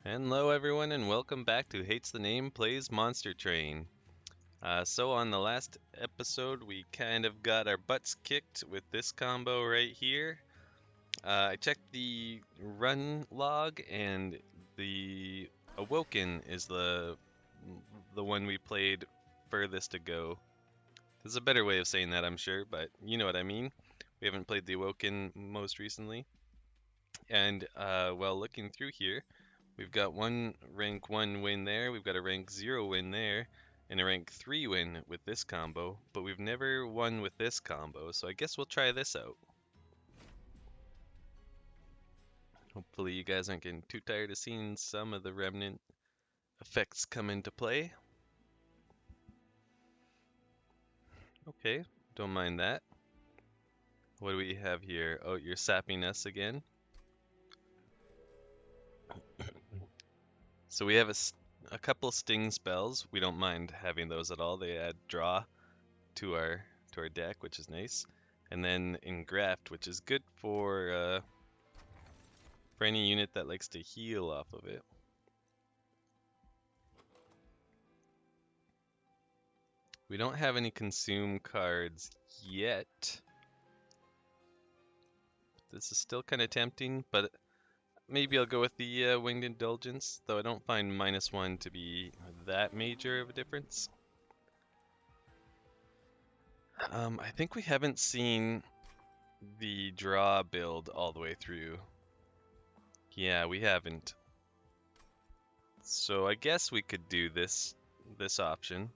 Hello, everyone, and welcome back to Hates the Name Plays Monster Train. So, on the last episode, we kind of got our butts kicked with this combo right here. I checked the run log, and the Awoken is the one we played furthest ago. There's a better way of saying that, I'm sure, but you know what I mean. We haven't played the Awoken most recently. And while looking through here, we've got one rank 1 win there, we've got a rank 0 win there, and a rank 3 win with this combo, but we've never won with this combo, so I guess we'll try this out. Hopefully you guys aren't getting too tired of seeing some of the remnant effects come into play. Okay, don't mind that. What do we have here? Oh, you're sapping us again. So we have a couple sting spells. We don't mind having those at all. They add draw to our deck, which is nice. And then Engraft, which is good for any unit that likes to heal off of it. We don't have any consume cards yet. This is still kind of tempting, but maybe I'll go with the Winged Indulgence, though I don't find -1 to be that major of a difference. I think we haven't seen the draw build all the way through. Yeah, we haven't. So I guess we could do this option.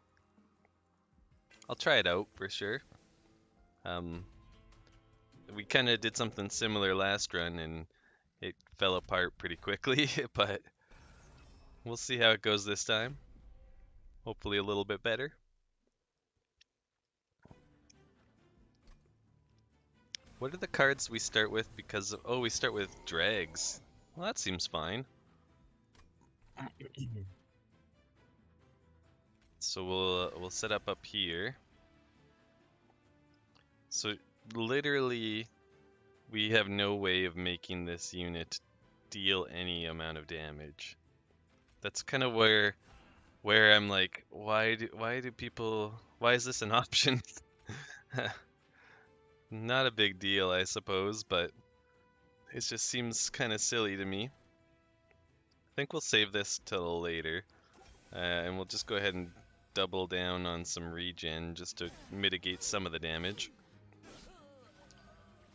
I'll try it out for sure. We kind of did something similar last run and it fell apart pretty quickly, but we'll see how it goes this time. Hopefully a little bit better. What are the cards we start with because oh, we start with drags. Well, that seems fine. So we'll set up here. So literally we have no way of making this unit deal any amount of damage. That's kind of where I'm like, why do people, why is this an option? Not a big deal, I suppose, but it just seems kind of silly to me. I think we'll save this till later, and we'll just go ahead and double down on some regen just to mitigate some of the damage.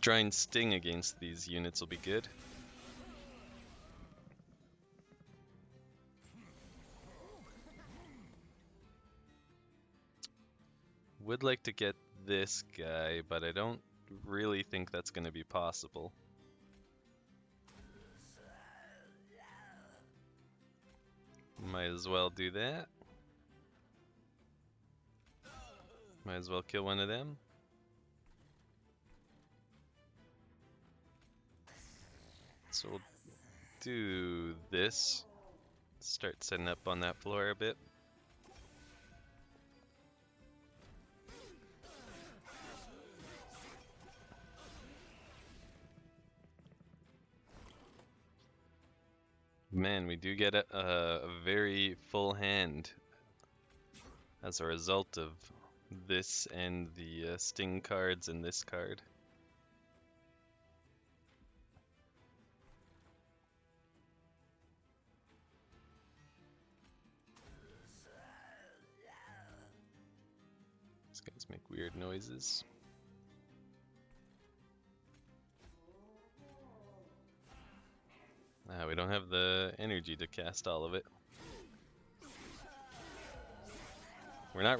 Try and sting against these units will be good. Would like to get this guy, but I don't really think that's going to be possible. Might as well do that. Might as well kill one of them. So we'll do this. Start setting up on that floor a bit. Man, we do get a very full hand as a result of this and the sting cards and this card. These guys make weird noises. We don't have the energy to cast all of it. We're not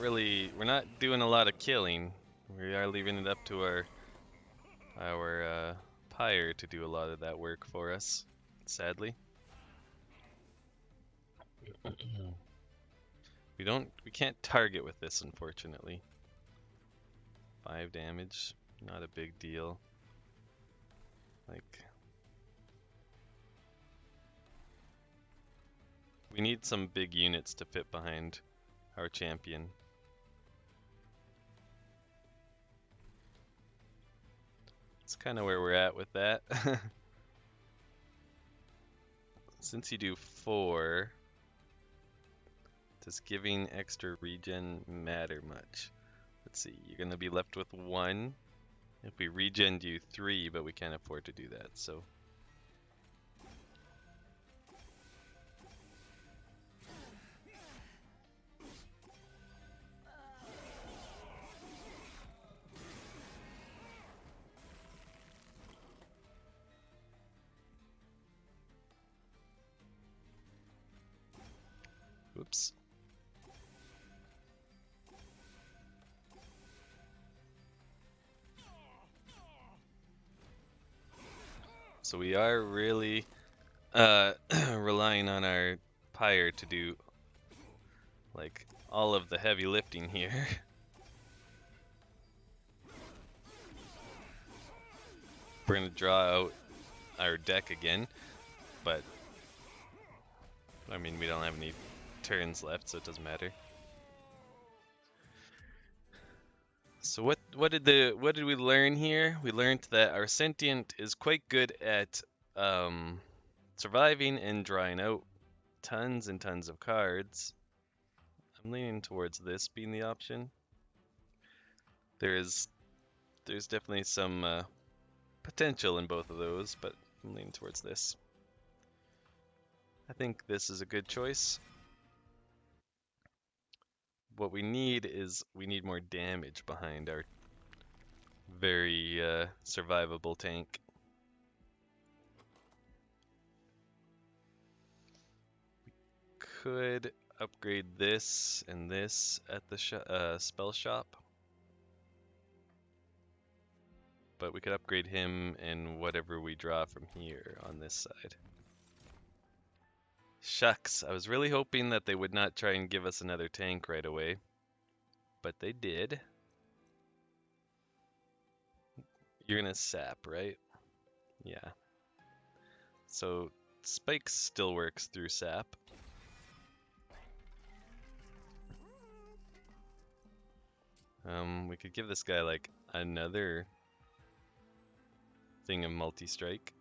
doing a lot of killing. We are leaving it up to our pyre to do a lot of that work for us, sadly. We can't target with this, unfortunately. 5 damage, not a big deal. Like, we need some big units to fit behind our champion. It's kind of where we're at with that. since you do 4, does giving extra regen matter much? Let's see, you're gonna be left with 1. If we regen you 3, but we can't afford to do that, so. Whoops. So we are really relying on our pyre to do like all of the heavy lifting here. We're gonna draw out our deck again, but I mean we don't have any turns left, so it doesn't matter. So what did we learn here? We learned that our sentient is quite good at surviving and drawing out tons and tons of cards. I'm leaning towards this being the option. There's definitely some potential in both of those, but I'm leaning towards this. I think this is a good choice. What we need is we need more damage behind our very survivable tank. Could upgrade this and this at the spell shop, but we could upgrade him and whatever we draw from here on this side. Shucks, I was really hoping that they would not try and give us another tank right away, but they did. You're gonna sap, right? Yeah. So Spikes still works through sap. We could give this guy like another thing of multi-strike.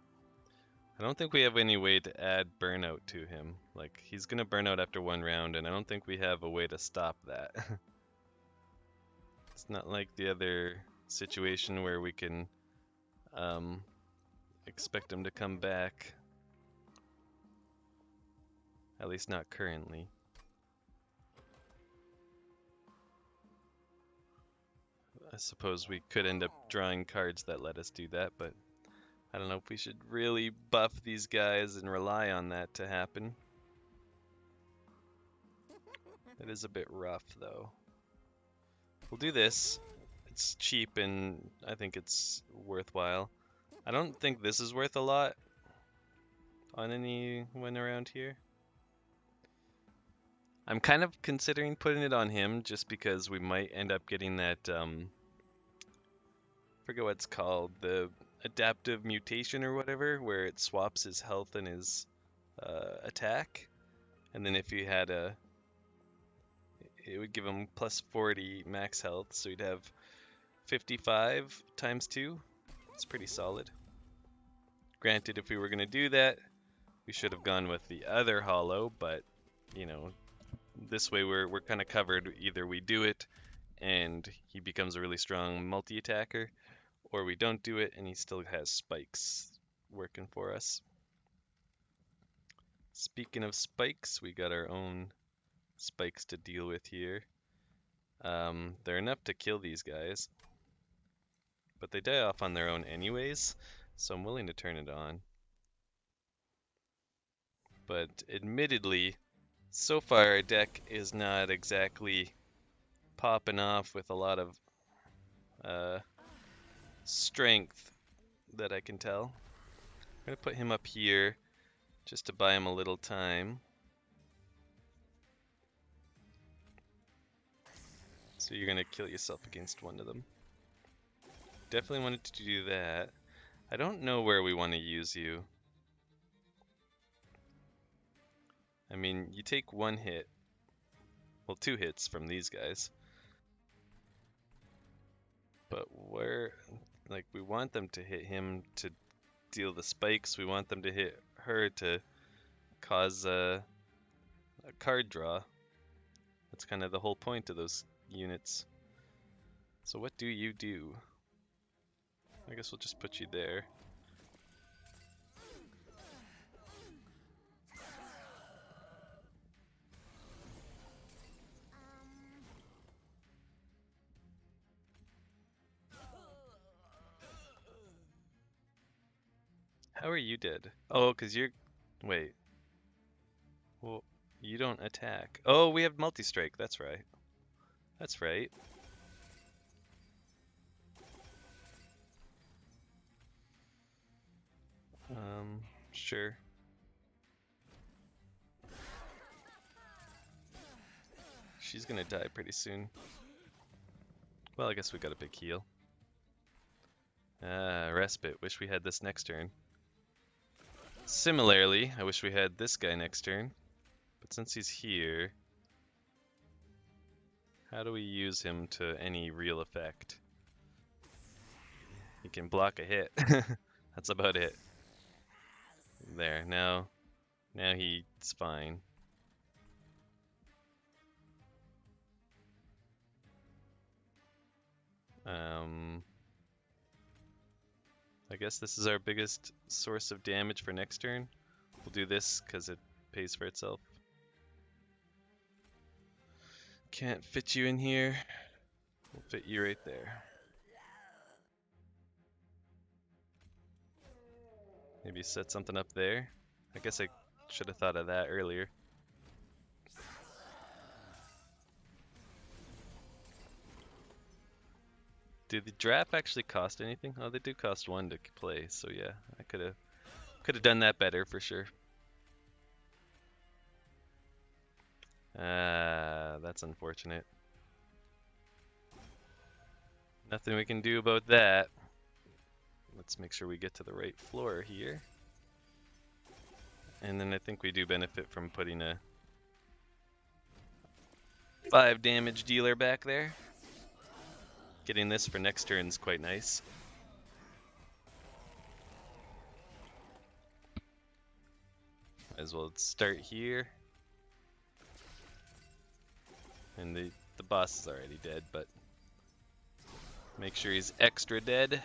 I don't think we have any way to add burnout to him. Like, he's gonna burn out after 1 round, and I don't think we have a way to stop that. It's not like the other situation where we can expect him to come back. At least not currently. I suppose we could end up drawing cards that let us do that, but I don't know if we should really buff these guys and rely on that to happen. It is a bit rough, though. We'll do this. It's cheap and I think it's worthwhile. I don't think this is worth a lot on anyone around here. I'm kind of considering putting it on him just because we might end up getting that, forget what it's called, the adaptive mutation or whatever, where it swaps his health and his attack. And then if he had it would give him plus 40 max health, so he'd have 55 times 2. It's pretty solid. Granted, if we were going to do that, we should have gone with the other hollow, but, you know, this way we're kind of covered. Either we do it and he becomes a really strong multi-attacker, or we don't do it and he still has spikes working for us. Speaking of spikes, we got our own spikes to deal with here. They're enough to kill these guys, but they die off on their own anyways, so I'm willing to turn it on. But admittedly, so far our deck is not exactly popping off with a lot of strength that I can tell. I'm going to put him up here just to buy him a little time. So you're going to kill yourself against one of them. Definitely wanted to do that. I don't know where we want to use you. I mean, you take 1 hit. Well, 2 hits from these guys. But where, like, we want them to hit him to deal the spikes. We want them to hit her to cause a card draw. That's kind of the whole point of those units. So what do you do? I guess we'll just put you there. How are you dead? Oh, because you're... Wait. Well, you don't attack. Oh, we have multi-strike. That's right. That's right. Sure. She's gonna die pretty soon. Well, I guess we got a big heal. Ah, respite. Wish we had this next turn. Similarly, I wish we had this guy next turn. But since he's here, how do we use him to any real effect? He can block a hit. That's about it. There, now he's fine. I guess this is our biggest source of damage for next turn. We'll do this because it pays for itself. Can't fit you in here. We'll fit you right there. Maybe set something up there. I guess I should have thought of that earlier. Did the draft actually cost anything? Oh, they do cost 1 to play, so yeah, I could have done that better for sure. That's unfortunate. Nothing we can do about that. Let's make sure we get to the right floor here. And then I think we do benefit from putting a 5 damage dealer back there. Getting this for next turn is quite nice. Might as well start here. And the boss is already dead, but make sure he's extra dead.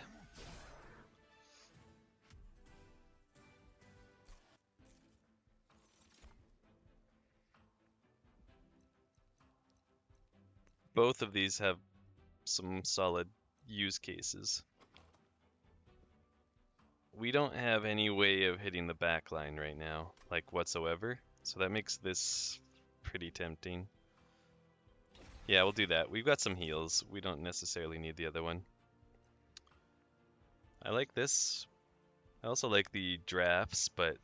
Both of these have some solid use cases. We don't have any way of hitting the back line right now, like whatsoever, so that makes this pretty tempting. Yeah, we'll do that. We've got some heals. We don't necessarily need the other one. I like this. I also like the drafts, but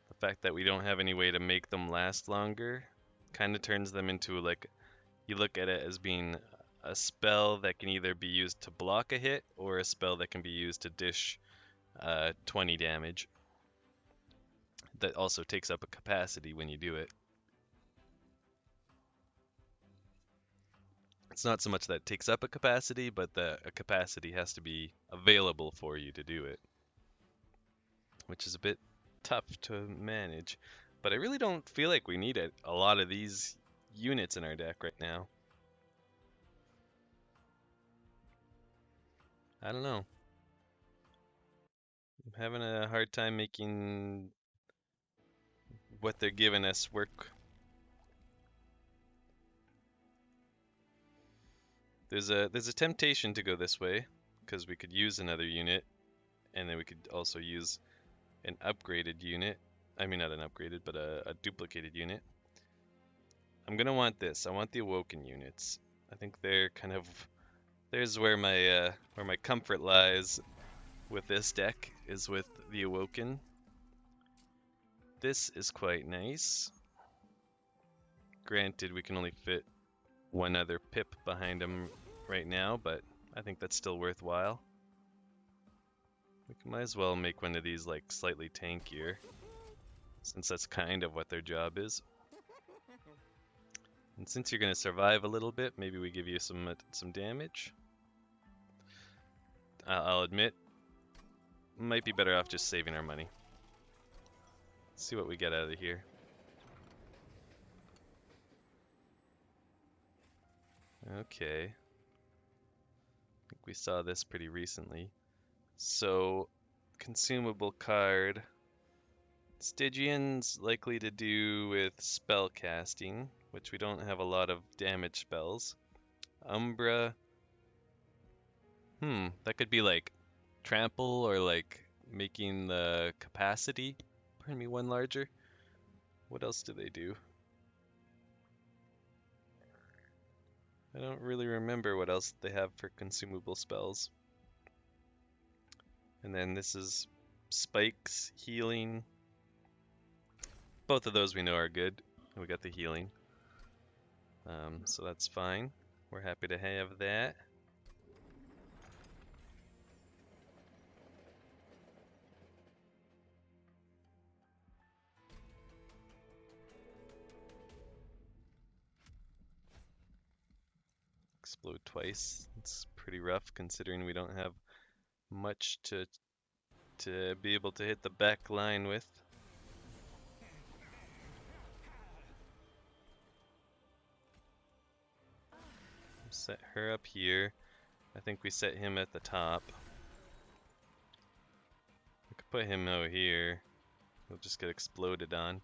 the fact that we don't have any way to make them last longer kind of turns them into, like, you look at it as being a spell that can either be used to block a hit or a spell that can be used to dish 20 damage. That also takes up a capacity when you do it. It's not so much that it takes up a capacity, but that a capacity has to be available for you to do it, which is a bit tough to manage. But I really don't feel like we need a lot of these units in our deck right now. I don't know. I'm having a hard time making what they're giving us work. There's a temptation to go this way because we could use another unit, and then we could also use an upgraded unit. I mean, not an upgraded, but a duplicated unit. I'm gonna want this. I want the Awoken units. I think they're kind of... There's where my comfort lies with this deck, is with the Awoken. This is quite nice. Granted, we can only fit one other pip behind him right now, but I think that's still worthwhile. We might as well make one of these like slightly tankier, since that's kind of what their job is. And since you're gonna survive a little bit, maybe we give you some damage. I'll admit, might be better off just saving our money. Let's see what we get out of here. Okay. I think we saw this pretty recently. So, consumable card. Stygian's likely to do with spell casting, which we don't have a lot of damage spells. Umbra. That could be like trample or like making the capacity, pardon me, one larger. What else do they do? I don't really remember what else they have for consumable spells. And then this is spikes, healing. Both of those we know are good. We got the healing. So that's fine. We're happy to have that. Explode twice. It's pretty rough considering we don't have much to be able to hit the back line with. Set her up here. I think we set him at the top. We could put him out here. He'll just get exploded on.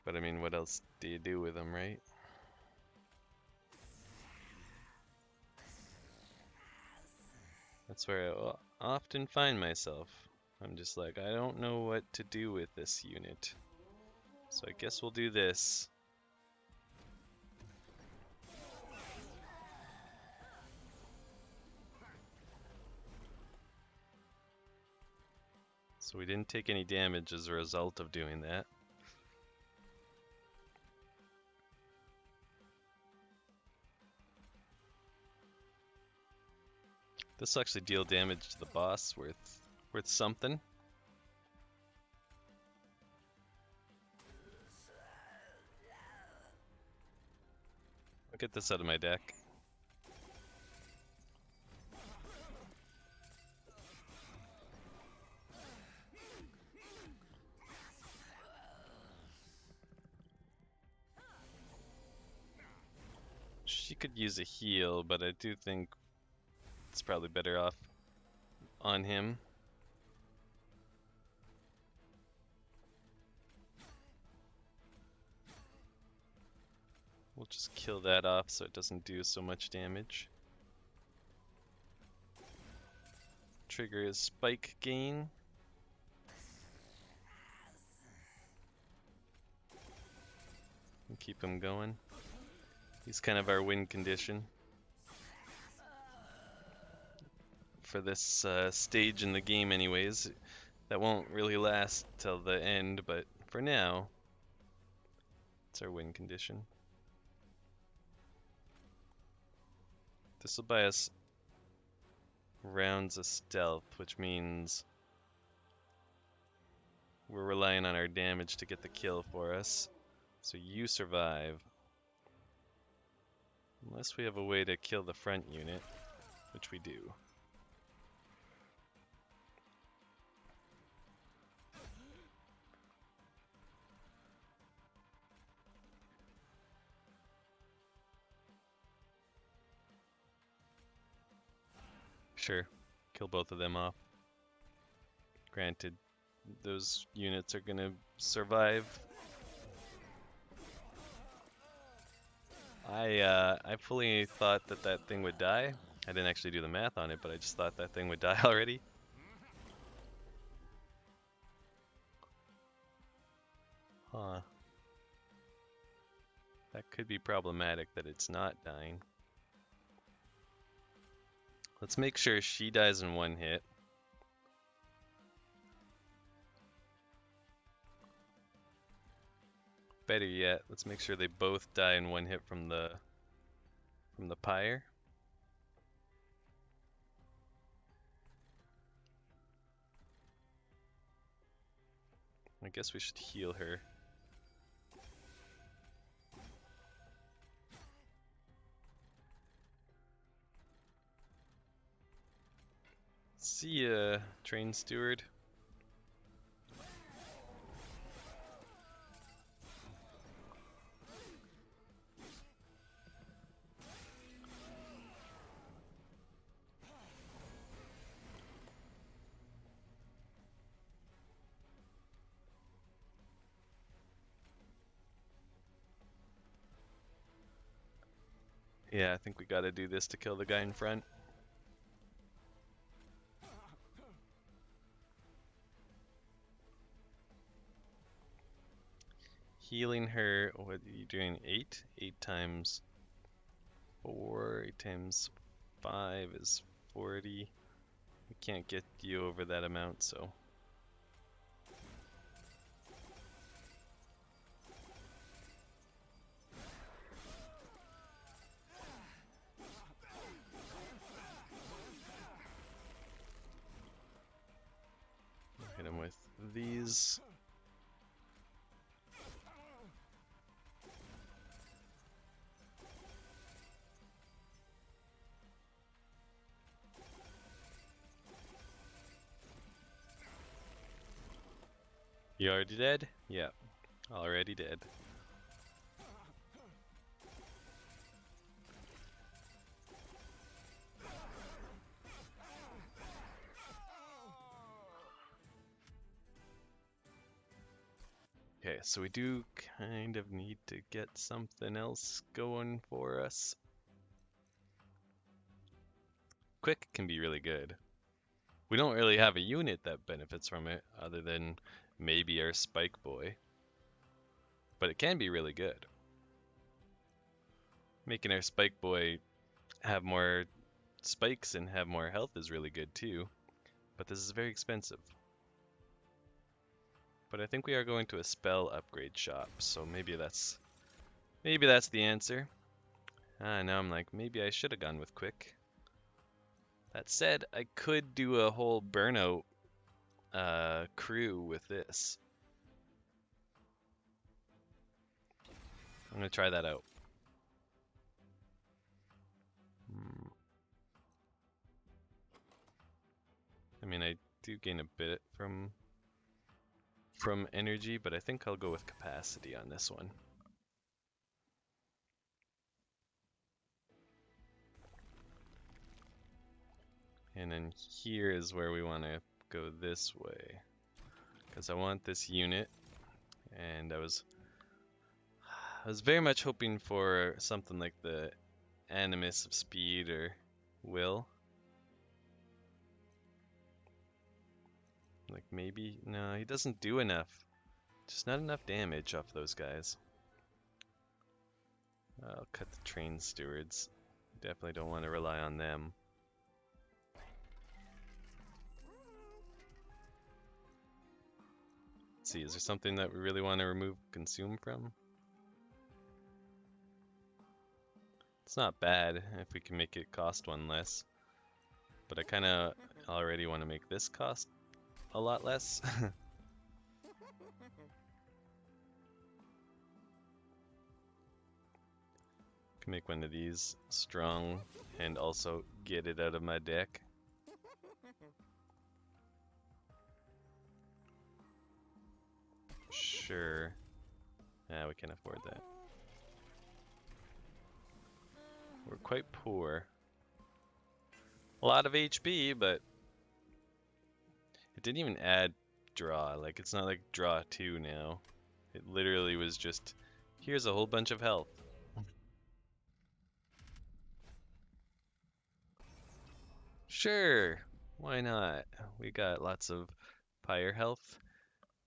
But I mean, what else do you do with him, right? That's where I often find myself. I'm just like, I don't know what to do with this unit. So I guess we'll do this. So we didn't take any damage as a result of doing that. This will actually deal damage to the boss worth something. I'll get this out of my deck. She could use a heal, but I do think it's probably better off on him. We'll just kill that off so it doesn't do so much damage. Trigger his spike gain. And keep him going. He's kind of our win condition for this stage in the game anyways. That won't really last till the end, but for now, it's our win condition. This will buy us rounds of stealth, which means we're relying on our damage to get the kill for us. So you survive. Unless we have a way to kill the front unit, which we do. Sure, kill both of them off. Granted, those units are gonna survive. I fully thought that that thing would die. I didn't actually do the math on it, but I just thought that thing would die already. Huh. That could be problematic that it's not dying. Let's make sure she dies in one hit. Better yet, let's make sure they both die in one hit from the pyre. I guess we should heal her. See ya, train steward. Yeah, I think we gotta do this to kill the guy in front. Healing her, what are you doing? 8? 8 times 4, 8 times 5 is 40. We can't get you over that amount, so. Hit him with these. You already dead? Yeah, already dead. Okay, so we do kind of need to get something else going for us. Quick can be really good. We don't really have a unit that benefits from it other than maybe our Spike Boy. But it can be really good. Making our Spike Boy have more spikes and have more health is really good too. But this is very expensive. But I think we are going to a spell upgrade shop, so maybe that's the answer. Now I'm like, maybe I should have gone with quick. That said, I could do a whole burnout crew with this. I'm gonna try that out. I mean, I do gain a bit from energy, but I think I'll go with capacity on this one. And then here is where we want to go this way, because I want this unit, and I was very much hoping for something like the Animus of Speed or Will. Like maybe, no, he doesn't do enough. Just not enough damage off those guys. I'll cut the train stewards. Definitely don't want to rely on them. Let's see, is there something that we really want to remove consume from? It's not bad if we can make it cost one less. But I kind of already want to make this cost a lot less. Can make one of these strong and also get it out of my deck. Sure. Yeah, we can afford that. We're quite poor. A lot of HP, but it didn't even add draw. Like, it's not like draw 2 now. It literally was just, here's a whole bunch of health. Sure, why not? We got lots of pyre health.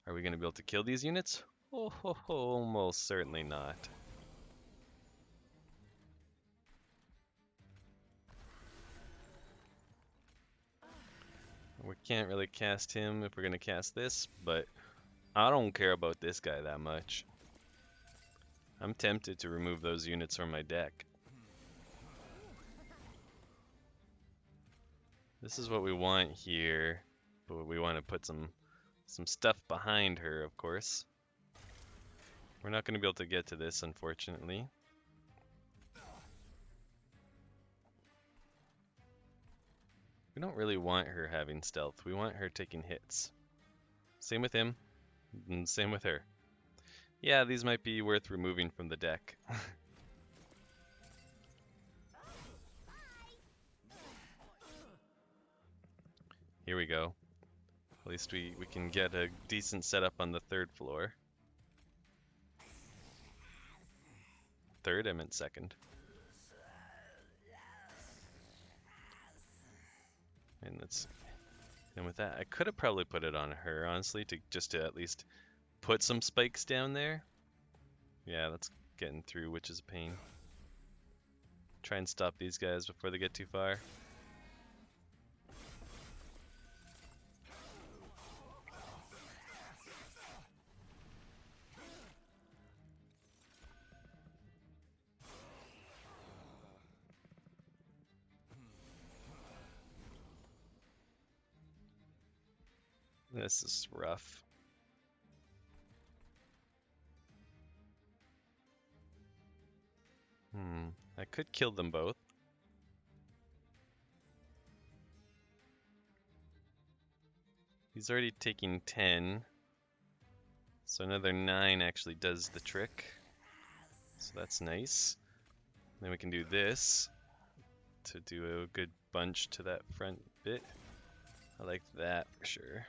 Are we going to be able to kill these units? Oh, almost certainly not. We can't really cast him if we're going to cast this, but I don't care about this guy that much. I'm tempted to remove those units from my deck. This is what we want here, but we want to put some stuff behind her, of course. We're not going to be able to get to this, unfortunately. We don't really want her having stealth. We want her taking hits. Same with him, and same with her. Yeah, these might be worth removing from the deck. Here we go. At least we can get a decent setup on the third floor. Third, I meant second. And that's, and with that, I could have probably put it on her, honestly, to just to at least put some spikes down there. Yeah, that's getting through, which is a pain. Try and stop these guys before they get too far. This is rough. I could kill them both. He's already taking 10. So another 9 actually does the trick. So that's nice. Then we can do this to do a good bunch to that front bit. I like that for sure.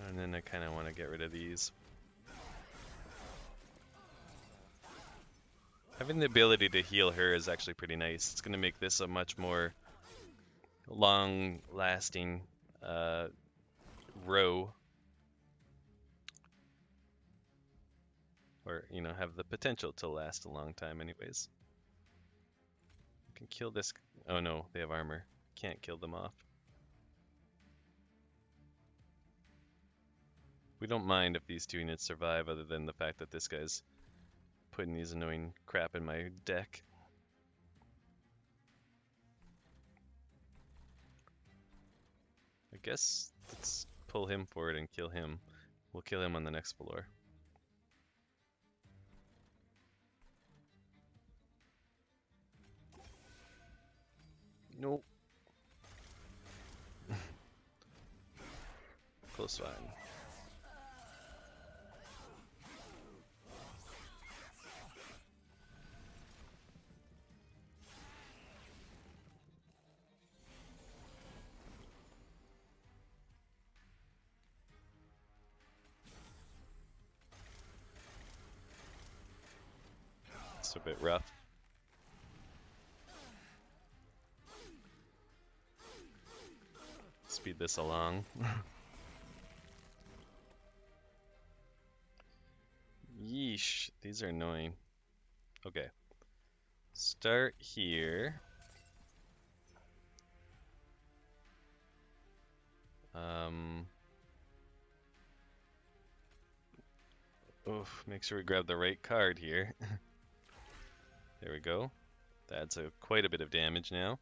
And then I kind of want to get rid of these. Having the ability to heal her is actually pretty nice. It's going to make this a much more long-lasting row. Or, you know, have the potential to last a long time anyways. I can kill this. Oh no, they have armor. Can't kill them off. We don't mind if these 2 units survive, other than the fact that this guy's putting these annoying crap in my deck. I guess let's pull him forward and kill him. We'll kill him on the next floor. Nope. Close one. It's a bit rough. Speed this along. Yeesh, these are annoying. Okay. Start here. Oof, make sure we grab the right card here. There we go. That's quite a bit of damage now.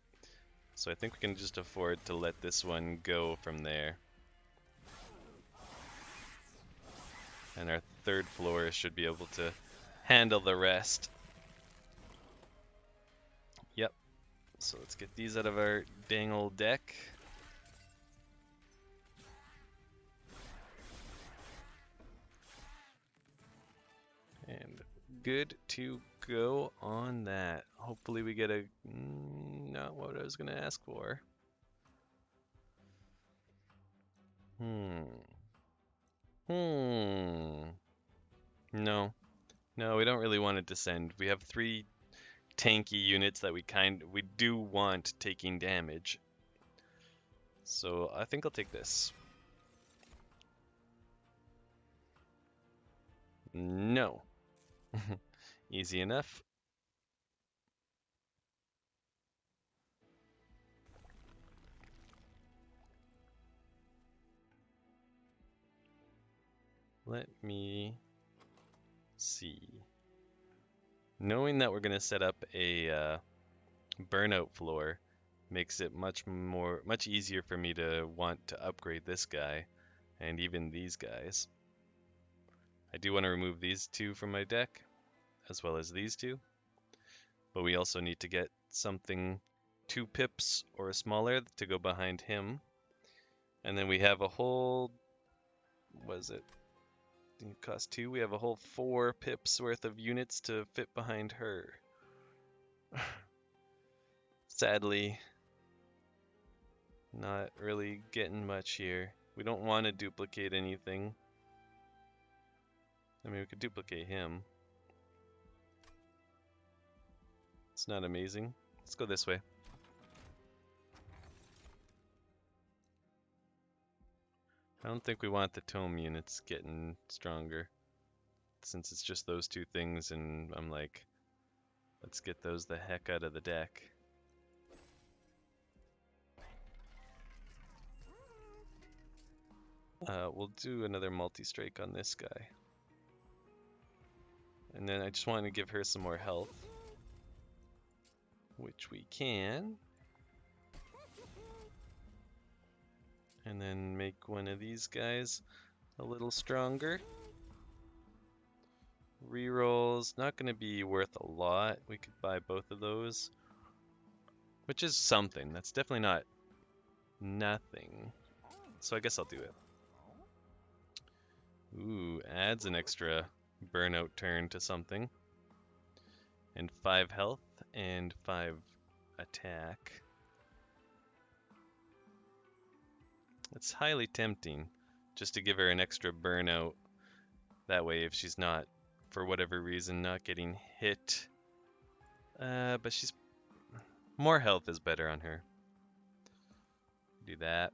So I think we can just afford to let this one go from there. And our third floor should be able to handle the rest. Yep. So let's get these out of our dang old deck. And good to go on that. Hopefully we get a... not what I was going to ask for. No. No, we don't really want to descend. We have 3 tanky units that we do want taking damage. So I think I'll take this. No. Easy enough. Let me see. Knowing that we're going to set up a burnout floor makes it much easier for me to want to upgrade this guy and even these guys. I do want to remove these 2 from my deck, as well as these 2. But we also need to get something 2 pips or smaller to go behind him. And then we have a whole, what is it? It costs 2. We have a whole 4 pips worth of units to fit behind her. Sadly, not really getting much here. We don't want to duplicate anything. I mean, we could duplicate him. It's not amazing. Let's go this way. I don't think we want the tome units getting stronger, since it's just those two things, and I'm like, let's get those the heck out of the deck. We'll do another multi-strike on this guy. And then I just want to give her some more health, which we can. And then make one of these guys a little stronger. Rerolls, not going to be worth a lot. We could buy both of those, which is something. That's definitely not nothing. So I guess I'll do it. Ooh, adds an extra burnout turn to something. And 5 health and 5 attack. It's highly tempting just to give her an extra burnout. That way, if she's not, for whatever reason, not getting hit. But she's... more health is better on her. Do that.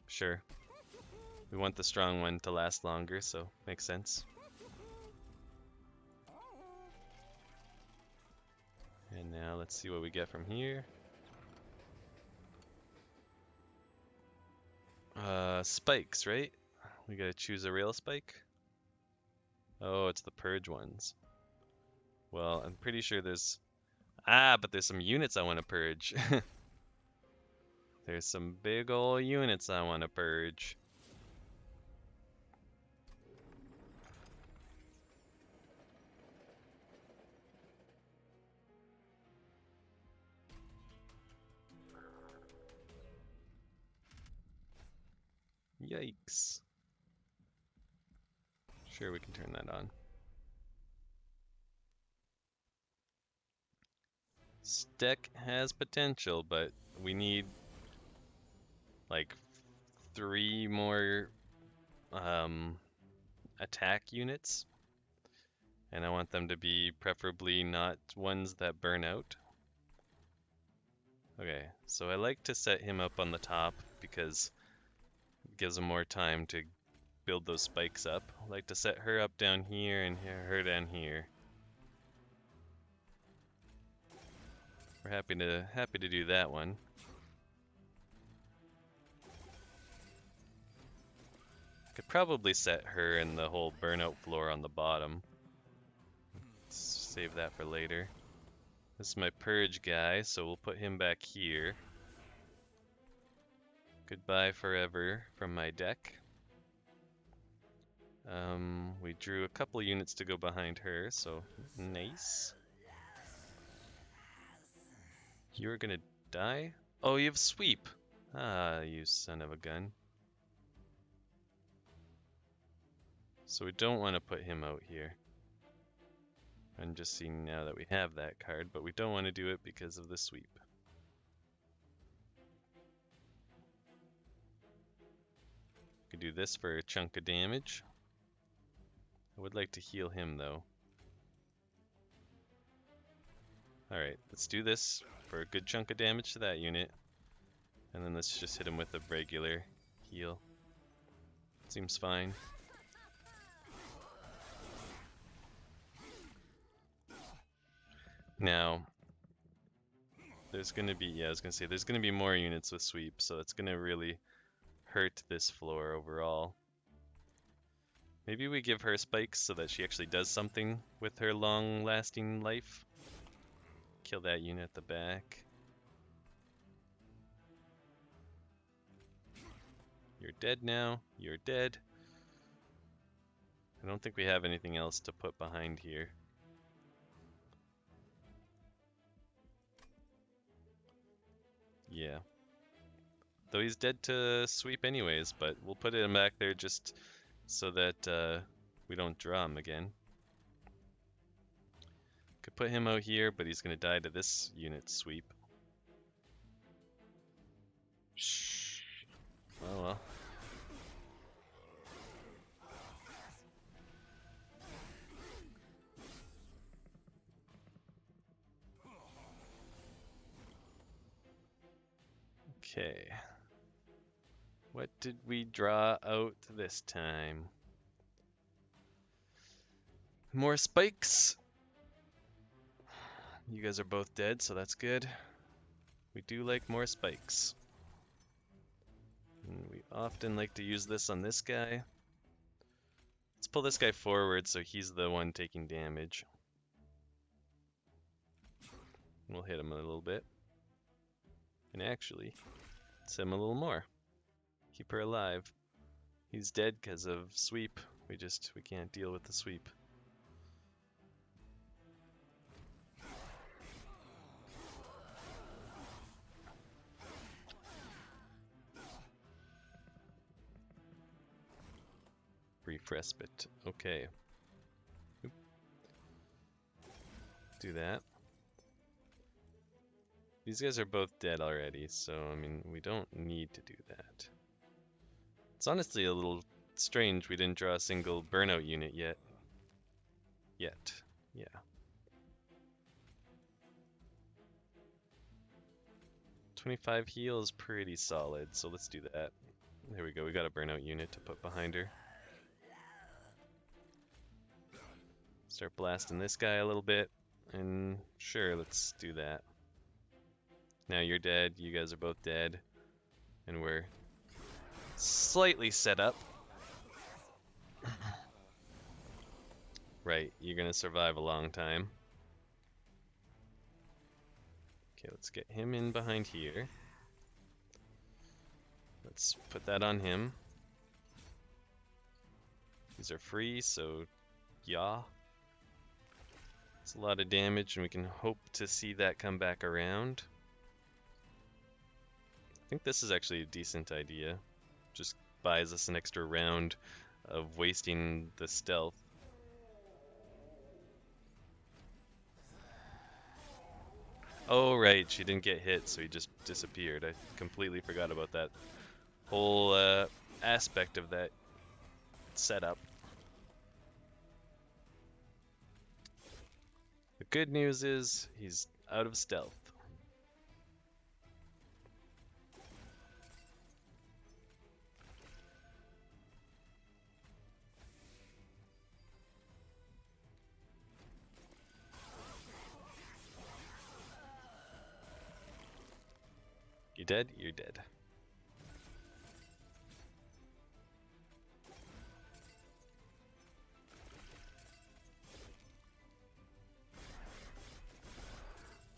Sure. We want the strong one to last longer, so makes sense. And now let's see what we get from here. Spikes, right? We gotta choose a rail spike. Oh, it's the purge ones. Well, I'm pretty sure there's... but there's some units I want to purge. There's some big ol' units I want to purge. Yikes. Sure, we can turn that on. This deck has potential, but we need like 3 more attack units. And I want them to be preferably not ones that burn out. Okay, so I like to set him up on the top because it gives him more time to build those spikes up. I like to set her up down here and her down here. We're happy to do that one. Could probably set her and the whole burnout floor on the bottom. Let's save that for later. This is my purge guy, so we'll put him back here. Goodbye forever from my deck. We drew a couple units to go behind her, so nice. You're gonna die? Oh, you have sweep. Ah, you son of a gun. So we don't want to put him out here. I'm just seeing now that we have that card, but we don't want to do it because of the sweep. Could do this for a chunk of damage. I would like to heal him though. Alright, let's do this for a good chunk of damage to that unit. And then let's just hit him with a regular heal. Seems fine. Now, there's gonna be, yeah, I was gonna say, there's gonna be more units with sweep, so it's gonna really hurt this floor overall. Maybe we give her spikes so that she actually does something with her long-lasting life. Kill that unit at the back. You're dead now. You're dead. I don't think we have anything else to put behind here. Yeah. Though he's dead to sweep anyways, but we'll put him back there just so that we don't draw him again. Could put him out here, but he's going to die to this unit sweep. Shh. Oh well. Okay. What did we draw out this time? More spikes. You guys are both dead, so that's good. We do like more spikes. And we often like to use this on this guy. Let's pull this guy forward so he's the one taking damage. We'll hit him a little bit. And actually, let's hit him a little more. Keep her alive. He's dead because of sweep. We can't deal with the sweep. Brief respite. Okay. Oop. Do that. These guys are both dead already, so I mean, we don't need to do that. It's honestly a little strange we didn't draw a single burnout unit yet. Yeah. 25 heal is pretty solid, so let's do that. There we go, we got a burnout unit to put behind her. Start blasting this guy a little bit, and sure, let's do that. Now you're dead, you guys are both dead, and we're slightly set up. Right, you're gonna survive a long time. Okay, let's get him in behind here. Let's put that on him. These are free, so yeah. It's a lot of damage, and we can hope to see that come back around. I think this is actually a decent idea. Just buys us an extra round of wasting the stealth. Oh right, she didn't get hit, so he just disappeared. I completely forgot about that whole aspect of that setup. The good news is he's out of stealth. You dead? You're dead.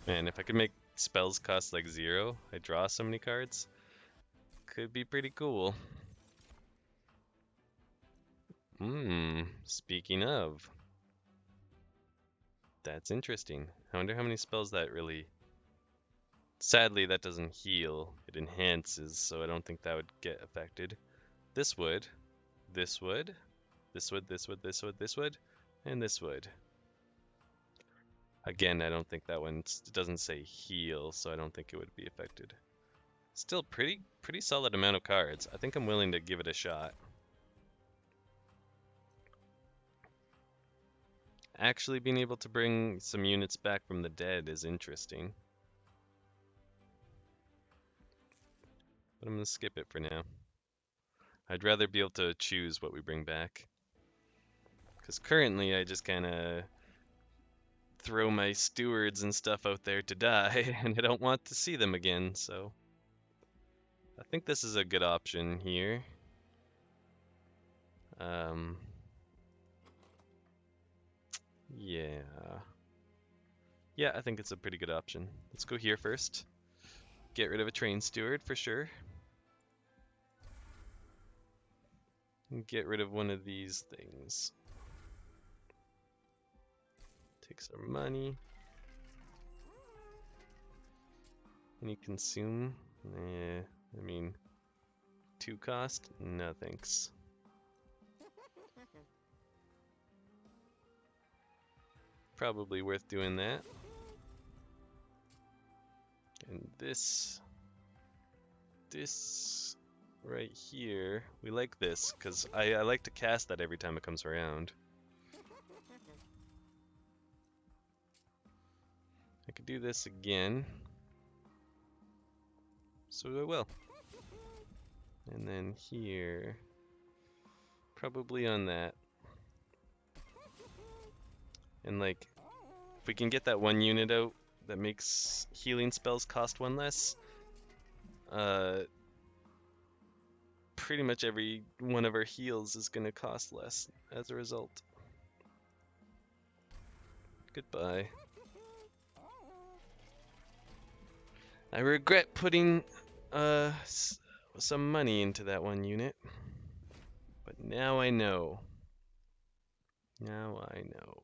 Man, if I could make spells cost like 0, I draw so many cards. Could be pretty cool. Speaking of. That's interesting. I wonder how many spells that really... Sadly, that doesn't heal. It enhances, so I don't think that would get affected. This would. This would. This would, this would, this would, this would. And this would. Again, I don't think that one... It doesn't say heal, so I don't think it would be affected. Still pretty solid amount of cards. I think I'm willing to give it a shot. Actually being able to bring some units back from the dead is interesting. But I'm going to skip it for now. I'd rather be able to choose what we bring back. Because currently I just kind of throw my stewards and stuff out there to die, and I don't want to see them again, so... I think this is a good option here. Yeah. Yeah, I think it's a pretty good option. Let's go here first. Get rid of a train steward for sure. And get rid of one of these things. Takes our money. Any consume? Nah, I mean, 2 cost? No thanks. Probably worth doing that. And this right here, we like this, because I like to cast that every time it comes around. I could do this again. So I will. And then here, probably on that. And like, if we can get that one unit out that makes healing spells cost one less, pretty much every one of our heals is going to cost less as a result. Goodbye. I regret putting some money into that one unit, but now I know. Now I know.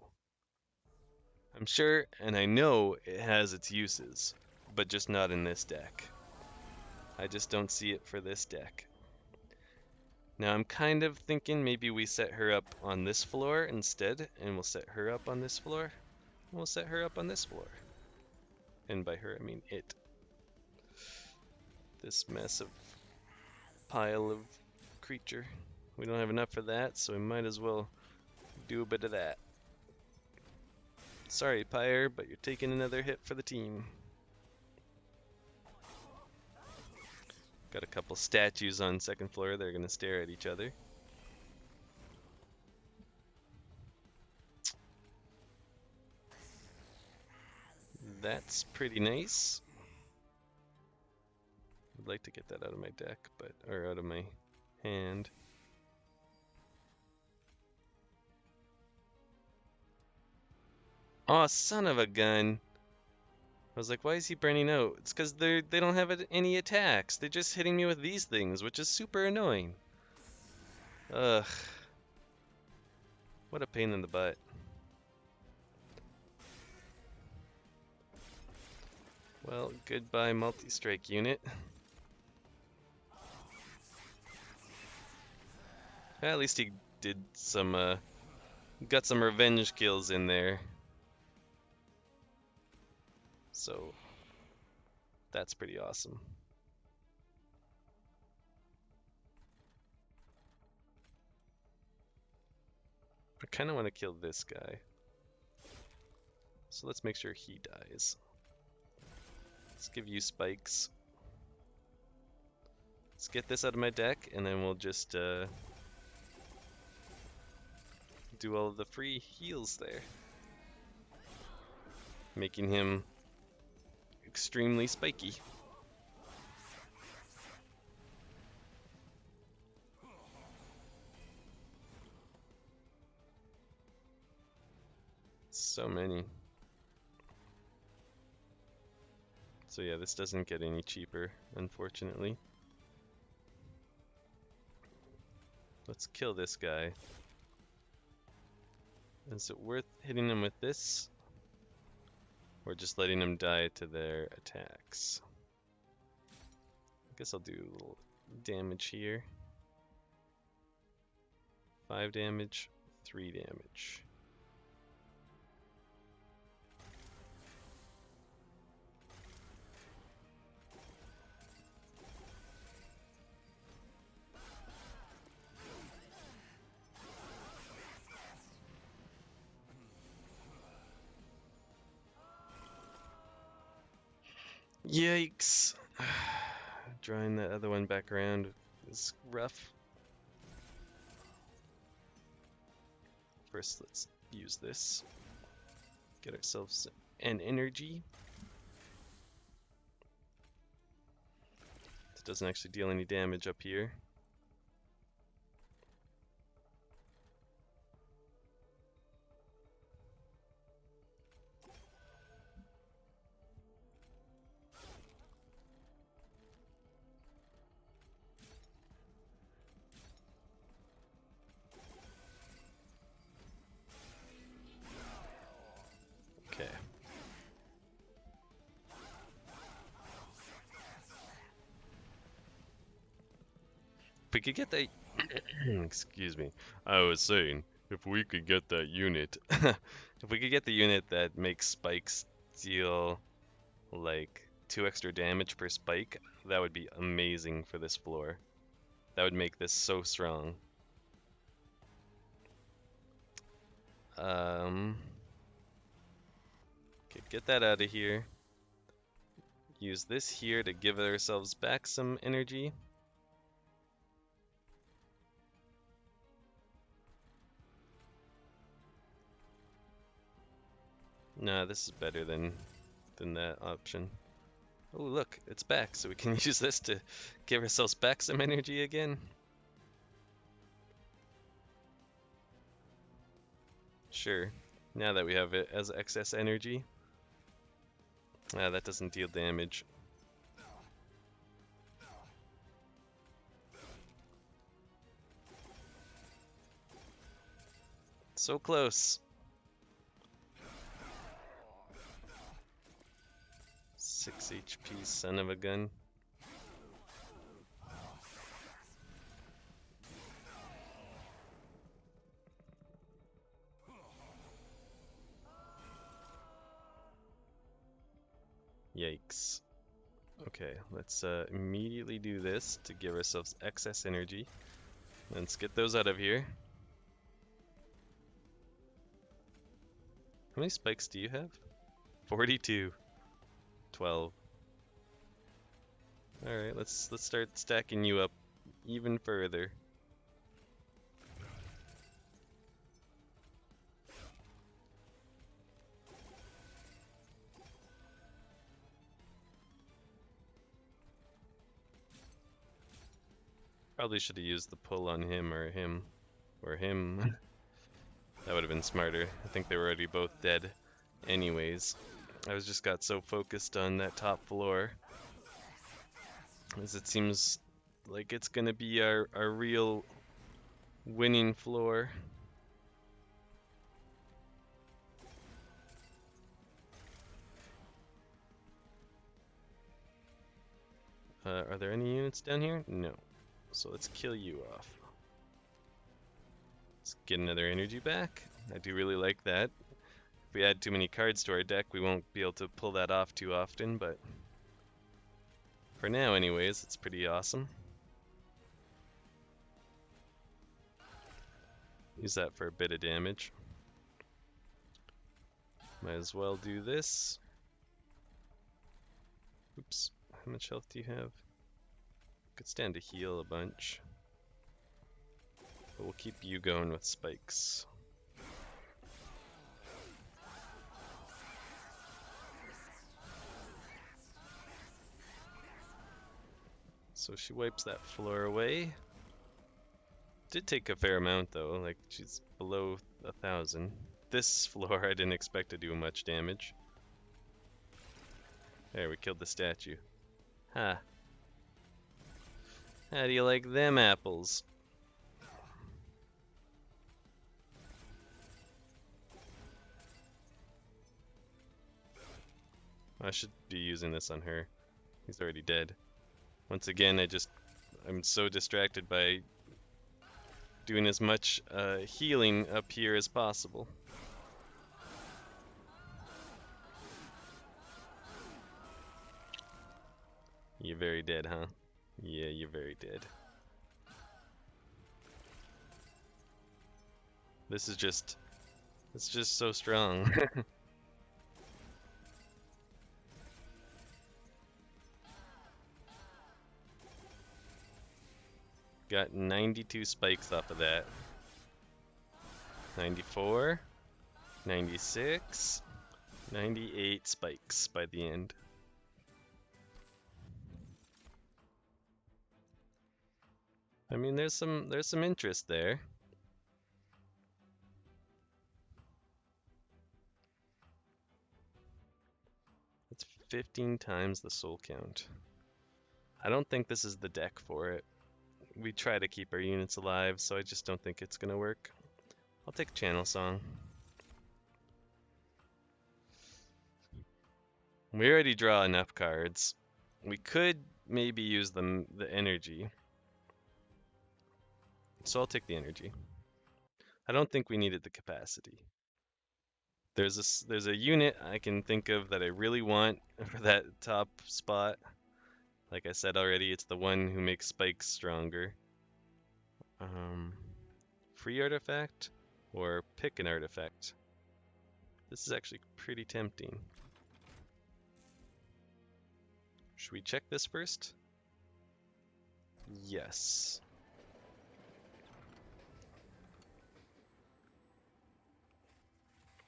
I'm sure and I know it has its uses, but just not in this deck. I just don't see it for this deck. Now I'm kind of thinking maybe we set her up on this floor instead, and we'll set her up on this floor. We'll set her up on this floor. And by her, I mean it. This massive pile of creature. We don't have enough for that, so we might as well do a bit of that. Sorry, Pyre, but you're taking another hit for the team. Got a couple statues on second floor. They're gonna stare at each other. That's pretty nice. I'd like to get that out of my deck, or out of my hand. Oh, son of a gun. I was like, why is he burning out? It's because they don't have any attacks. They're just hitting me with these things, which is super annoying. Ugh. What a pain in the butt. Well, goodbye multi-strike unit. At least he did some, got some revenge kills in there. So, that's pretty awesome. I kind of want to kill this guy. So let's make sure he dies. Let's give you spikes. Let's get this out of my deck, and then we'll just do all of the free heals there. Making him extremely spiky. So many. So yeah, this doesn't get any cheaper, unfortunately. Let's kill this guy. Is it worth hitting him with this? Or just letting them die to their attacks? I guess I'll do a little damage here. 5 damage, 3 damage. Yikes! Drawing that other one back around is rough. First, let's use this. Get ourselves an energy. It doesn't actually deal any damage up here. Okay. If we could get that... Excuse me. I was saying, if we could get that unit... if we could get the unit that makes spikes deal, like, 2 extra damage per spike, that would be amazing for this floor. That would make this so strong. Okay, get that out of here. Use this here to give ourselves back some energy. Nah, this is better than that option. Oh, look, it's back, so we can use this to give ourselves back some energy again. Sure, now that we have it as excess energy. Ah, that doesn't deal damage. So close. 6 HP, son of a gun. Yikes. Okay, let's immediately do this to give ourselves excess energy. Let's get those out of here. How many spikes do you have? 42. 12. Alright, let's start stacking you up even further. Probably should have used the pull on him or him. Or him. That would have been smarter. I think they were already both dead anyways. I was just got so focused on that top floor. As it seems like it's gonna be our real winning floor. Are there any units down here? No. So let's kill you off. Let's get another energy back. I do really like that. If we add too many cards to our deck, we won't be able to pull that off too often, but for now anyways, it's pretty awesome. Use that for a bit of damage. Might as well do this. Oops, how much health do you have? Could stand to heal a bunch. But we'll keep you going with spikes. So she wipes that floor away. Did take a fair amount though, like she's below 1,000. This floor I didn't expect to do much damage. There, we killed the statue. Ha. How do you like them apples? I should be using this on her. He's already dead. Once again, I'm so distracted by doing as much healing up here as possible. You're very dead, huh? Yeah, you're very dead. This is just... it's just so strong. Got 92 spikes off of that. 94, 96, 98 spikes by the end. I mean, there's some interest there. It's 15 times the soul count. I don't think this is the deck for it. We try to keep our units alive, so I just don't think it's gonna work. I'll take Channel Song. We already draw enough cards. We could maybe use the energy. So I'll take the energy. I don't think we needed the capacity. There's a unit I can think of that I really want for that top spot. Like I said already, it's the one who makes spikes stronger. Free artifact or pick an artifact. This is actually pretty tempting. Should we check this first? Yes.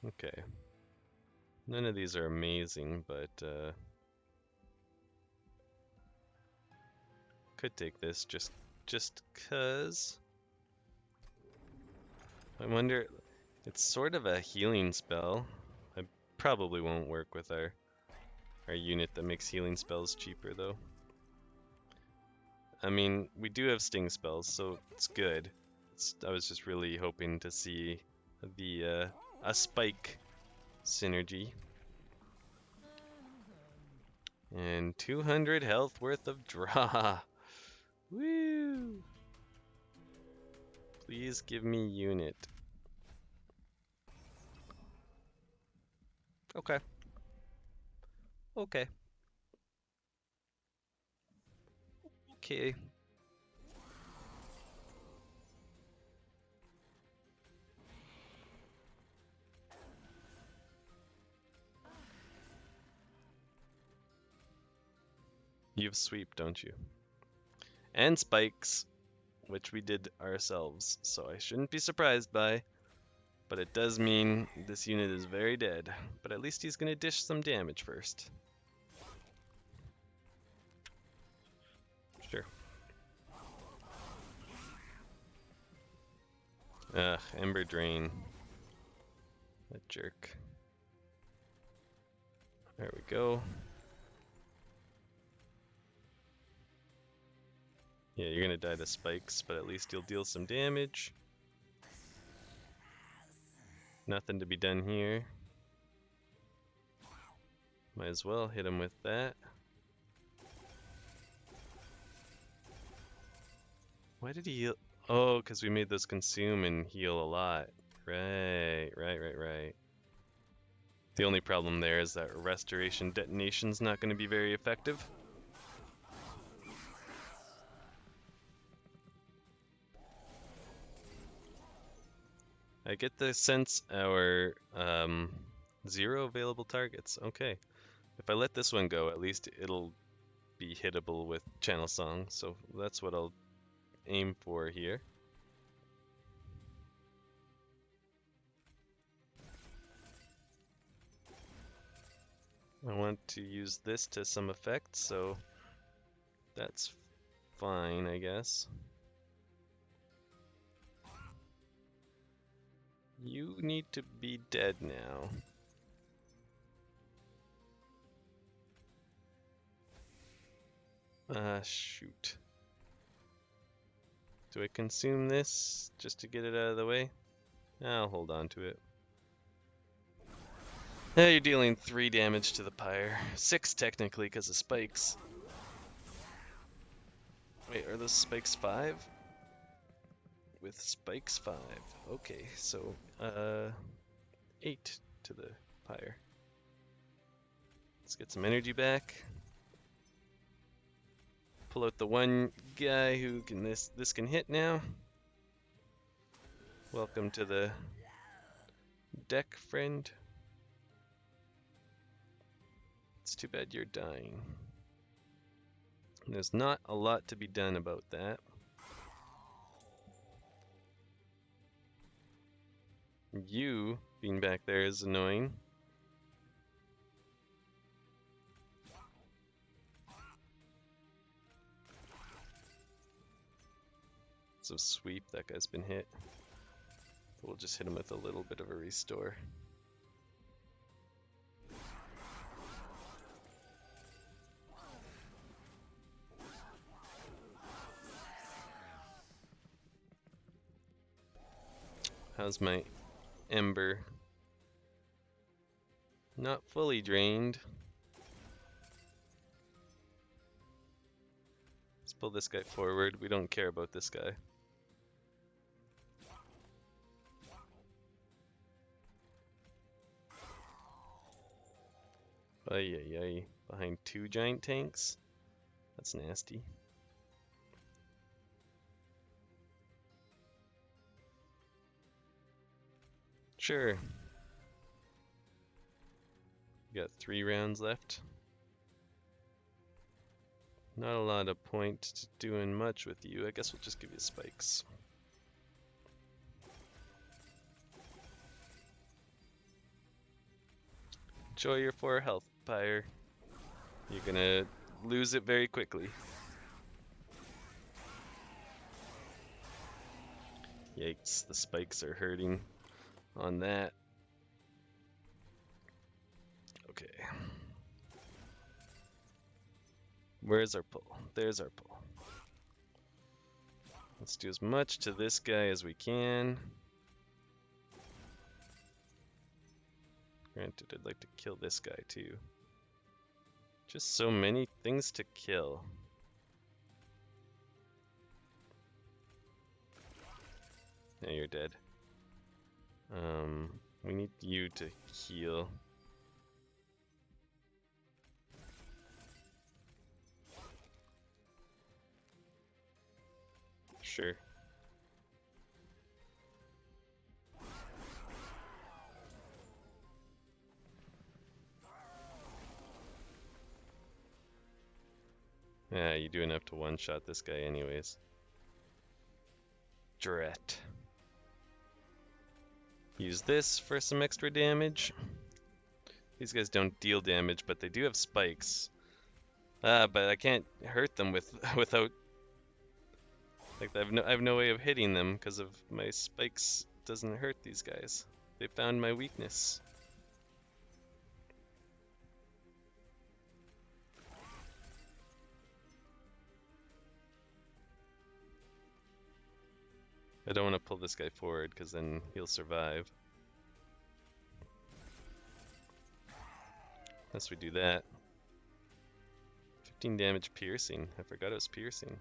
Okay. None of these are amazing, but could take this just 'cause. I wonder, it's sort of a healing spell. I probably won't work with our unit that makes healing spells cheaper though. I mean, we do have sting spells, so it's good. I was just really hoping to see the a spike synergy. And 200 health worth of draw. Woo! Please give me unit. Okay. Okay. Okay. You have sweep, don't you? And spikes, which we did ourselves, so I shouldn't be surprised by. But it does mean this unit is very dead. But at least he's gonna dish some damage first. Sure. Ugh, Ember Drain. That jerk. There we go. Yeah, you're gonna die to spikes, but at least you'll deal some damage. Nothing to be done here. Might as well hit him with that. Why did he heal? Oh, because we made those consume and heal a lot. Right. The only problem there is that restoration detonation's not going to be very effective. I get the sense our 0 available targets. Okay. If I let this one go, at least it'll be hittable with Channel Song, so that's what I'll aim for here. I want to use this to some effect, so that's fine, I guess. You need to be dead now. Shoot. Do I consume this just to get it out of the way? I'll hold on to it. Now you're dealing 3 damage to the pyre. 6 technically because of spikes. Wait, are those spikes 5? With spikes 5. Okay, so 8 to the pyre. Let's get some energy back. Pull out the one guy who can this can hit now. Welcome to the deck, friend. It's too bad you're dying. There's not a lot to be done about that. You being back there is annoying. So sweep, that guy's been hit. We'll just hit him with a little bit of a restore. How's my ember? Not fully drained. Let's pull this guy forward. We don't care about this guy. Ay. Behind 2 giant tanks? That's nasty. Sure. We got 3 rounds left. Not a lot of point to doing much with you. I guess we'll just give you spikes. Enjoy your 4 health, Pyre. You're gonna lose it very quickly. Yikes, the spikes are hurting on that. Okay. Where's our pull? There's our pull. Let's do as much to this guy as we can. Granted, I'd like to kill this guy too. Just so many things to kill. Now you're dead. We need you to heal. Sure. Yeah, you do enough to one-shot this guy anyways. Dret. Use this for some extra damage. These guys don't deal damage, but they do have spikes. But I can't hurt them without... Like, I have no way of hitting them because of my spikes doesn't hurt these guys. They found my weakness. I don't want to pull this guy forward because then he'll survive. Unless we do that. 15 damage piercing. I forgot it was piercing.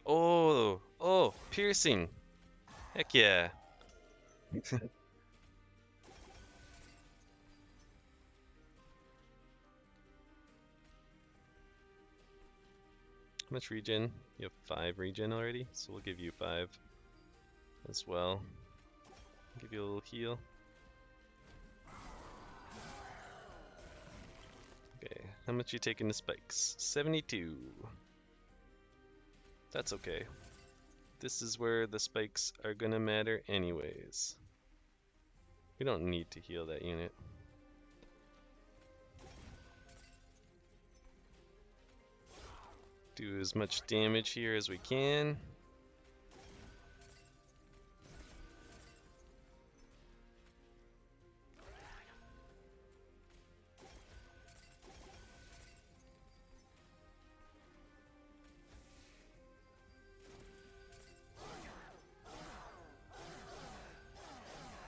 Oh, piercing. Heck yeah. How much regen? You have 5 regen already, so we'll give you 5 as well. Give you a little heal. Okay, how much you taking the spikes? 72. That's okay. This is where the spikes are gonna matter anyways. We don't need to heal that unit. Do as much damage here as we can.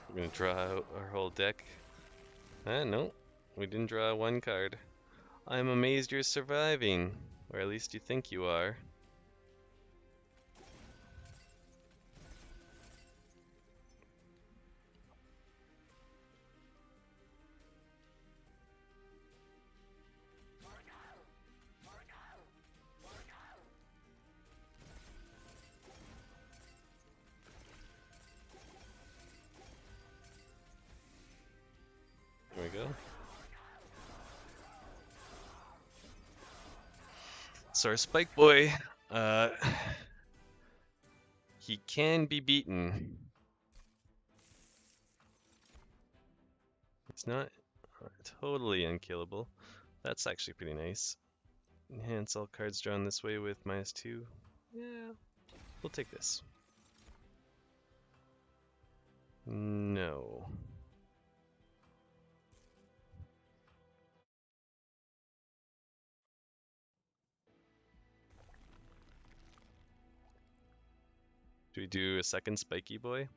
We're gonna draw out our whole deck. No, we didn't draw 1 card. I'm amazed you're surviving, or at least you think you are. There we go. So our Spike Boy, he can be beaten. It's not totally unkillable. That's actually pretty nice. Enhance all cards drawn this way with -2. Yeah, we'll take this. No. Do we do a second Spiky Boy?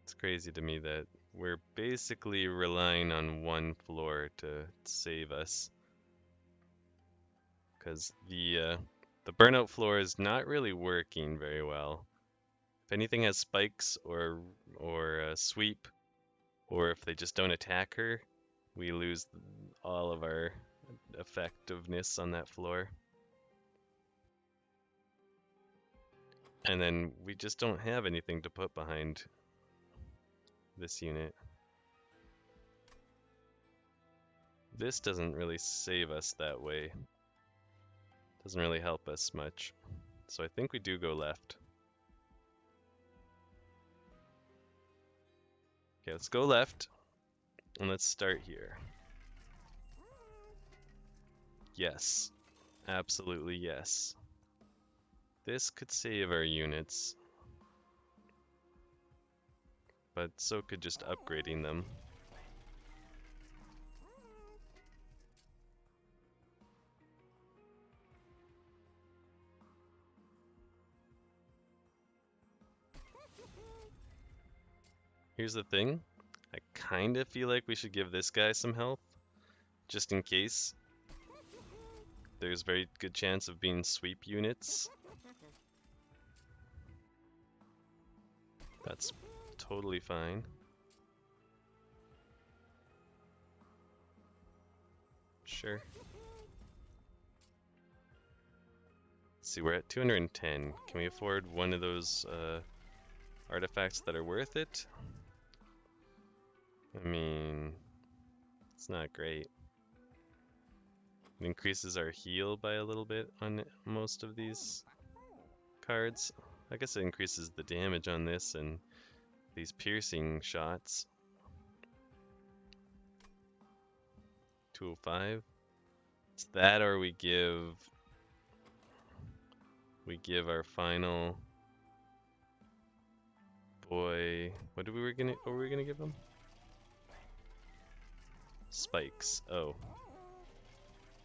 It's crazy to me that we're basically relying on 1 floor to save us. Because the burnout floor is not really working very well. If anything has spikes or sweep, or if they just don't attack her, we lose all of our effectiveness on that floor. And then we just don't have anything to put behind this unit. This doesn't really save us that way. Doesn't really help us much. So I think we do go left. Okay, let's go left. And let's start here. Yes. Absolutely yes. This could save our units. But so could just upgrading them. Here's the thing. I kind of feel like we should give this guy some health. Just in case. There's very good chance of being sweep units. That's totally fine. Sure. Let's see, we're at 210. Can we afford one of those artifacts that are worth it? I mean, it's not great. It increases our heal by a little bit on most of these cards. I guess it increases the damage on this and these piercing shots. 205. It's that, or we give our final boy. What were we gonna give him? Spikes. Oh.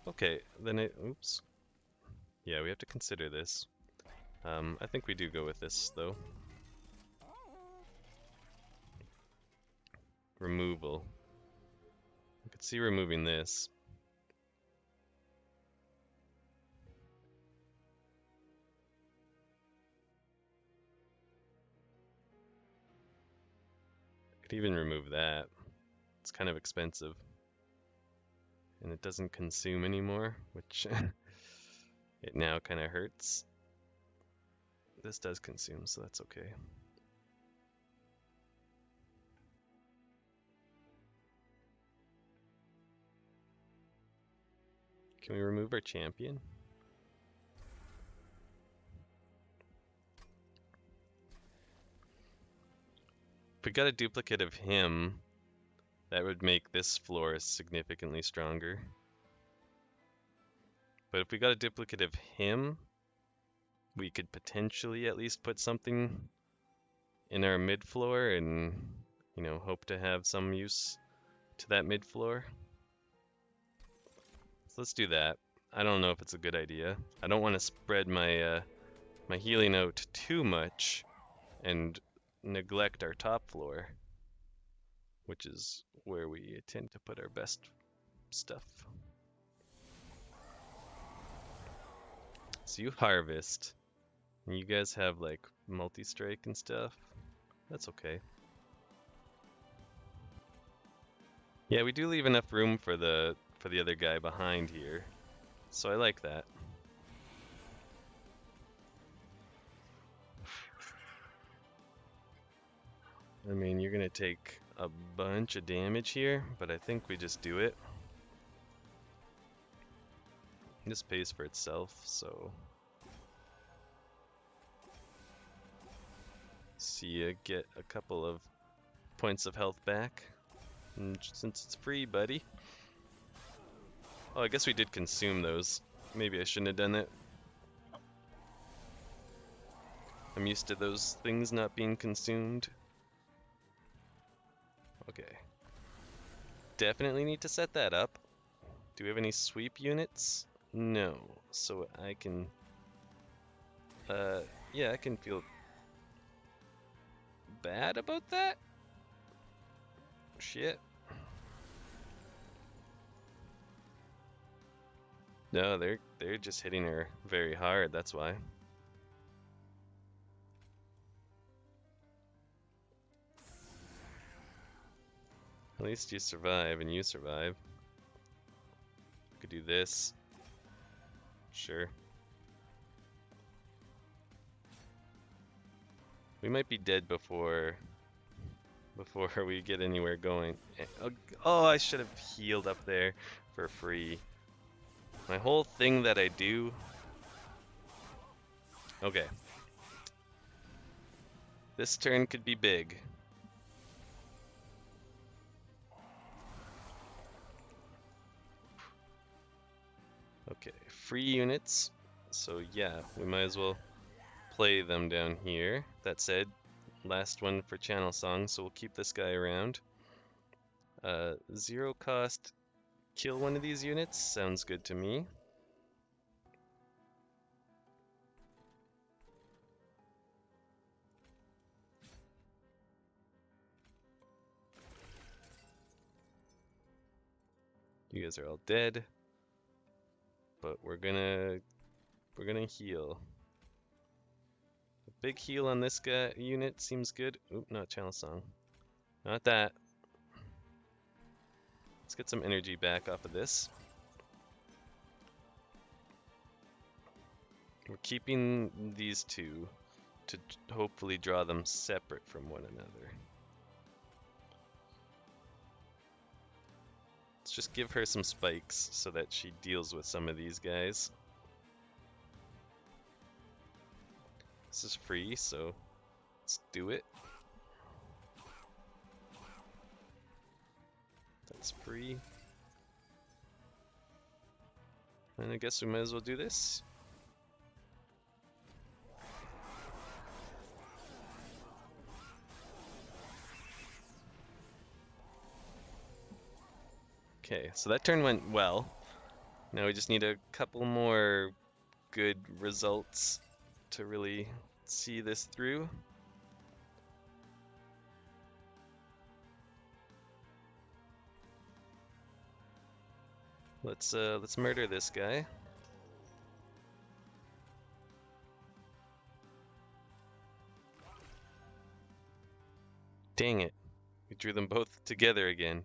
Okay, then oops. Yeah, we have to consider this. I think we do go with this though. Removal. I could see removing this. Could even remove that. It's kind of expensive. And it doesn't consume anymore, which it now kind of hurts. This does consume, so that's okay. Can we remove our champion? If we got a duplicate of him, that would make this floor significantly stronger. But if we got a duplicate of him, we could potentially at least put something in our mid floor and, you know, hope to have some use to that mid floor. So let's do that. I don't know if it's a good idea. I don't want to spread my my healing out too much and neglect our top floor, which is where we tend to put our best stuff. So you harvest, and you guys have like multi-strike and stuff. That's okay. Yeah, we do leave enough room for the other guy behind here, so I like that. I mean, you're gonna take a bunch of damage here, but I think we just do it. This pays for itself, so see ya get a couple of points of health back. And since it's free, buddy. Oh, I guess we did consume those. Maybe I shouldn't have done that. I'm used to those things not being consumed. Okay. Definitely need to set that up. Do we have any sweep units? No. So I can... yeah, I can feel bad about that? Shit. No, they're just hitting her very hard, that's why. At least you survive and you survive. Could do this. Sure. We might be dead before we get anywhere going. Oh, I should have healed up there for free. My whole thing that I do Okay. This turn could be big. Okay, free units. So yeah, we might as well play them down here. That said, last one for channel song, so we'll keep this guy around. Zero cost, kill one of these units, sounds good to me. You guys are all dead, but we're gonna heal. A big heal on this guy unit seems good. Oop, not channel song. Not that. Let's get some energy back off of this. We're keeping these two to hopefully draw them separate from one another. Let's just give her some spikes so that she deals with some of these guys. This is free, so let's do it. That's free. And I guess we might as well do this. Okay, so that turn went well. Now we just need a couple more good results to really see this through. Let's murder this guy. Dang it. We drew them both together again.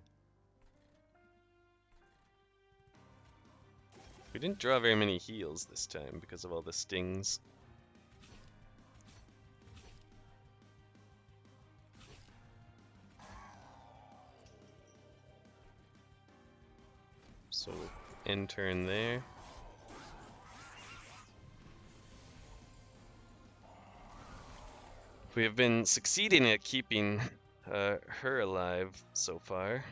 We didn't draw very many heals this time because of all the stings. So end turn there. We have been succeeding at keeping her alive so far.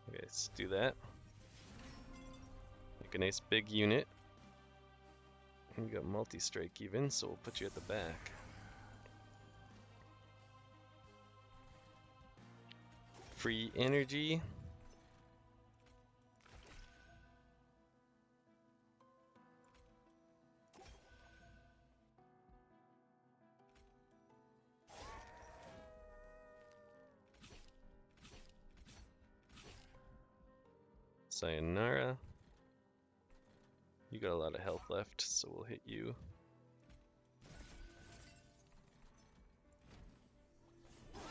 Okay, let's do that. Make a nice big unit. And you got multi-strike even, so we'll put you at the back. Free energy. Sayonara. You got a lot of health left, so we'll hit you.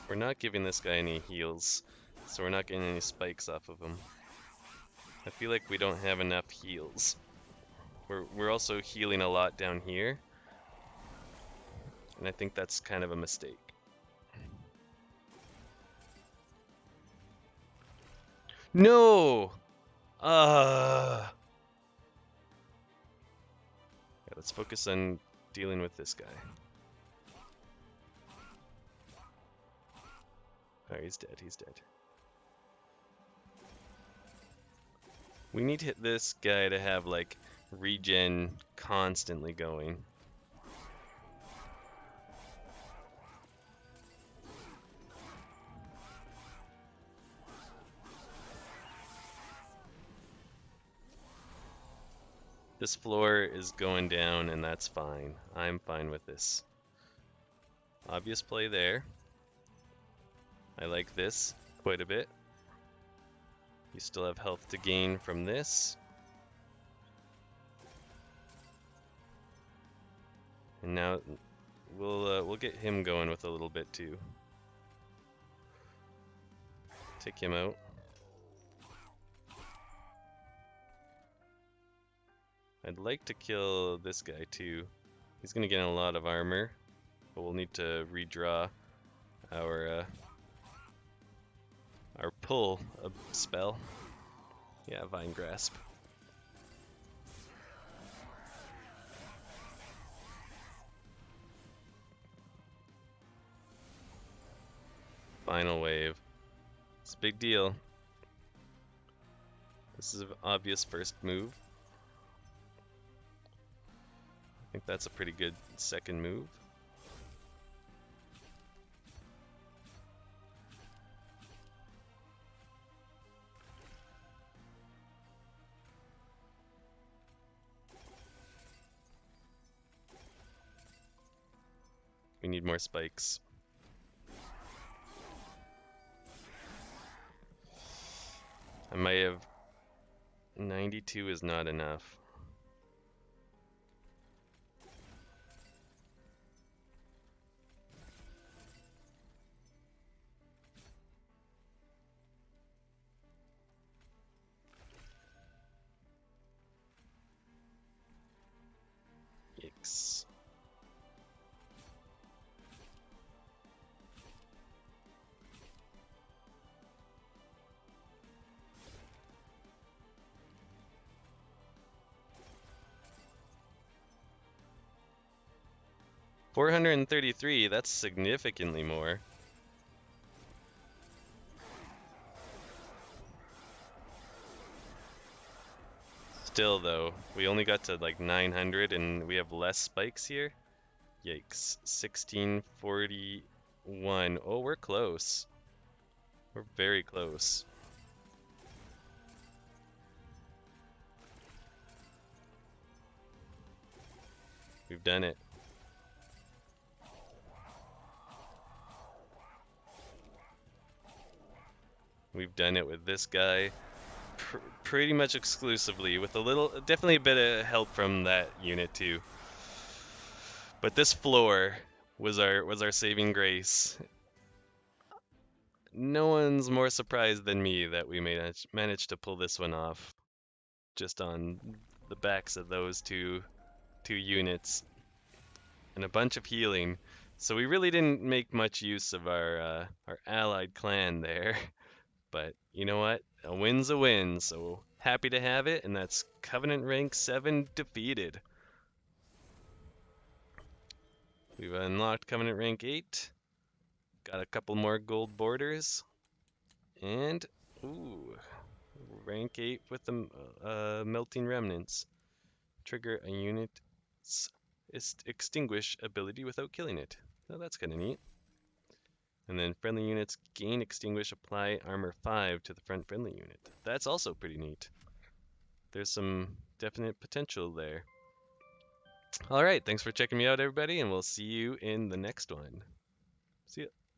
We're not giving this guy any heals, so we're not getting any spikes off of him. I feel like we don't have enough heals. We're also healing a lot down here, and I think that's kind of a mistake. No! Yeah, let's focus on dealing with this guy. Alright, he's dead, he's dead. We need to hit this guy to have, like, regen constantly going. This floor is going down, and that's fine. I'm fine with this. Obvious play there. I like this quite a bit. You still have health to gain from this. And now we'll get him going with a little bit too. Take him out. I'd like to kill this guy too. He's gonna get a lot of armor, but we'll need to redraw our pull spell. Yeah, Vine Grasp. final wave. It's a big deal. This is an obvious first move. I think that's a pretty good second move. We need more spikes. I might have... 92 is not enough. Yikes. $433, that's significantly more. Still though, we only got to like 900 and we have less spikes here. Yikes. 1641. Oh, we're close. We're very close. We've done it. We've done it with this guy pretty much exclusively, with a little, definitely a bit of help from that unit too. But this floor was our saving grace. No one's more surprised than me that we managed to pull this one off, just on the backs of those two units and a bunch of healing. So we really didn't make much use of our allied clan there. But you know what? A win's a win, so happy to have it, and that's Covenant rank 7 defeated. We've unlocked Covenant rank 8. Got a couple more gold borders. And, ooh, rank 8 with the Melting Remnants. Trigger a unit's extinguish ability without killing it. Oh, that's kind of neat. And then friendly units gain extinguish, apply armor 5 to the front friendly unit. That's also pretty neat. There's some definite potential there. Alright, thanks for checking me out everybody, and we'll see you in the next one. See ya.